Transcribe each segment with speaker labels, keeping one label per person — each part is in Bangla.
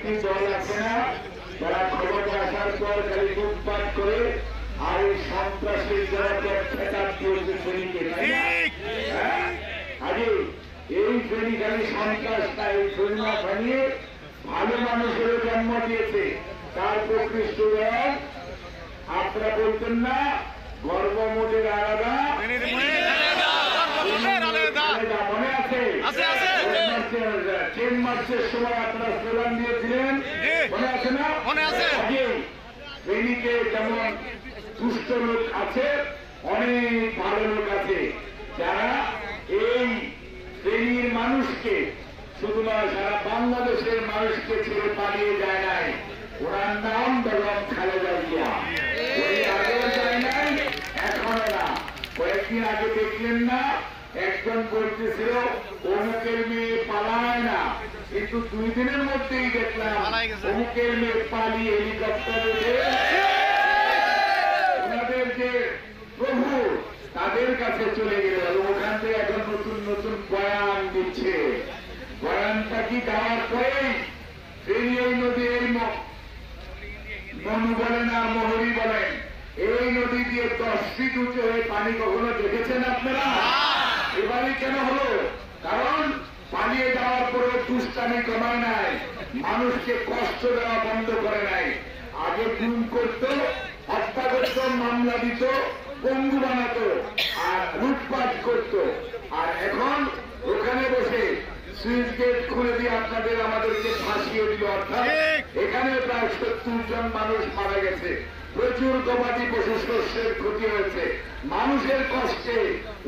Speaker 1: কয়েকটি দল আছে না যারা ক্ষমতা আসার পর খালি লুটপাট করে আর এই সন্ত্রাসের যারা খেতাব দিয়েছে শ্রেণীকে, তাই না? আগে এই শ্রেণী খালি সন্ত্রাসটা এই শ্রেণী বানিয়ে ভালো মানুষেরও জন্ম দিয়েছে। তার প্রকৃষ্ট আপনারা বলতেন না গর্বমোটের আলাদা, মনে আছে? চেন মার্চের সময় আপনারা স্লোগান দিয়েছিলেন, মনে আছে না? শ্রেণীতে যেমন দুষ্ট লোক আছে, অনেক ভালো লোক আছে যারা এই শ্রেণীর মানুষকে শুধু নয় সারা বাংলাদেশের মানুষকে ছেড়ে পালিয়ে যায় নাই। ওনার নাম বেগম খালেদা জিয়া। ওই আগেও যায় নাই, এখনো না। কয়েকদিন আগে দেখলেন না একজন বলতেছিল অমুকের মেয়ে পালায় না, কিন্তু 2 দিনের মধ্যেই দেখলাম অমুকের মেয়ে পালিয়ে হেলিকপ্টারে ওনাদের যে প্রভু তাদের কাছে চলে গেল। ওখান থেকে এখন নতুন নতুন বয়ান দিচ্ছে। বয়ানটা কি দেওয়ার পরে এই নদী, এই মনু বলেন আর মোহরি বলেন, এই নদী দিয়ে 10 ফিট উঁচু হয়ে পানি কখনো দেখেছেন আপনারা? এবারে কেন হলো? কারণ পালিয়ে যাওয়ার পরে দুষ্টামি কমায় নাই, মানুষকে কষ্ট দেওয়া বন্ধ করে নাই। আগে গুম করতো, হত্যা করত, মামলা দিত, পঙ্গু বানাতো আর লুটপাট করত। আর এখন ওখানে বসে সুইচ গেট খুলে দিয়ে আপনাদের আমাদেরকে ফাঁসিয়ে দিল। অর্থাৎ এখানে প্রায় 70 জন মানুষ মারা গেছে, প্রচুর গবাদি পশু শস্যের ক্ষতি হয়েছে। মানুষের কষ্টে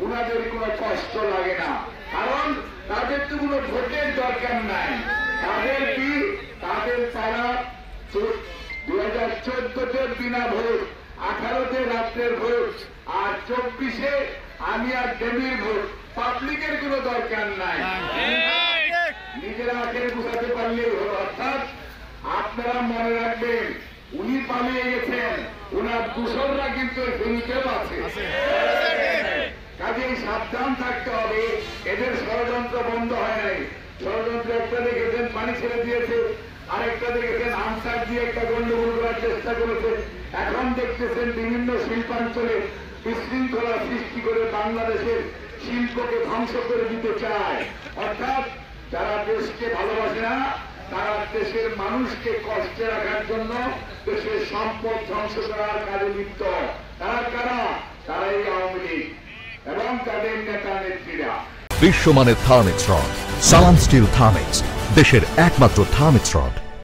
Speaker 1: উনাদের কোনো কষ্ট লাগে না, কারণ তাদের তো কোনো ভোটের দরকার নাই। তাদের কি? তাদের তারা 2014-তে বিনা ভোট, 18-তে রাত্রের ভোট, আর 24-এ আমি আর ডেমির ভোট। পাবলিকের কোনো দরকার নাই, নিজেরা আখেরে বুঝাতে পারলেই হলো। অর্থাৎ আপনারা মনে রাখবেন, উনি পালিয়ে গেছেন, ওনার দূষণরা কিন্তু ফেনীতেও আছে। কাজেই সাবধান থাকতে হবে। এদের ষড়যন্ত্র বন্ধ হয় নাই। ষড়যন্ত্র একটা দেখেছেন পানি ছেড়ে দিয়েছে, আরেকটা দেখেছেন আনসার দিয়ে একটা গন্ডগোল করার চেষ্টা করেছে। এখন দেখতেছেন বিভিন্ন শিল্পাঞ্চলে বিশৃঙ্খলা সৃষ্টি করে বাংলাদেশের শিল্পকে ধ্বংস করে দিতে চায়। অর্থাৎ যারা দেশকে ভালোবাসে না, তারা দেশের মানুষকে কষ্টে রাখার জন্য দেশের সম্পদ ধ্বংস করার কাজে লিপ্ত। তারা কারা? তারা এই আওয়ামী লীগ এবং তাদের নেতা নেত্রীরা।
Speaker 2: বিশ্বমানের থার্মিক্স রড, সালাম স্টিল থার্মিক্স, দেশের একমাত্র থার্মিক্স রড।